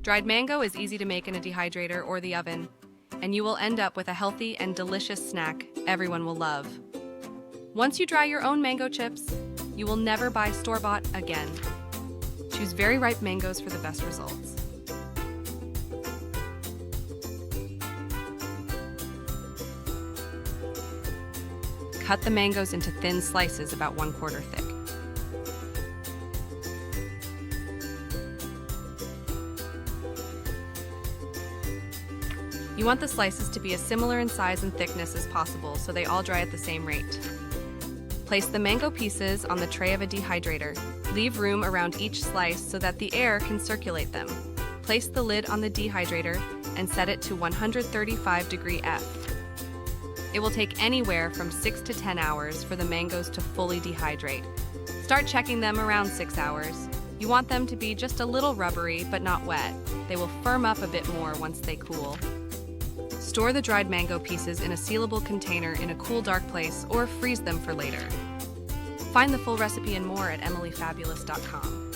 Dried mango is easy to make in a dehydrator or the oven, and you will end up with a healthy and delicious snack everyone will love. Once you dry your own mango chips, you will never buy store-bought again. Choose very ripe mangoes for the best results. Cut the mangoes into thin slices about 1/4 thick. You want the slices to be as similar in size and thickness as possible so they all dry at the same rate. Place the mango pieces on the tray of a dehydrator. Leave room around each slice so that the air can circulate them. Place the lid on the dehydrator and set it to 135° F. It will take anywhere from 6 to 10 hours for the mangoes to fully dehydrate. Start checking them around 6 hours. You want them to be just a little rubbery but not wet. They will firm up a bit more once they cool. Store the dried mango pieces in a sealable container in a cool, dark place or freeze them for later. Find the full recipe and more at emilyfabulous.com.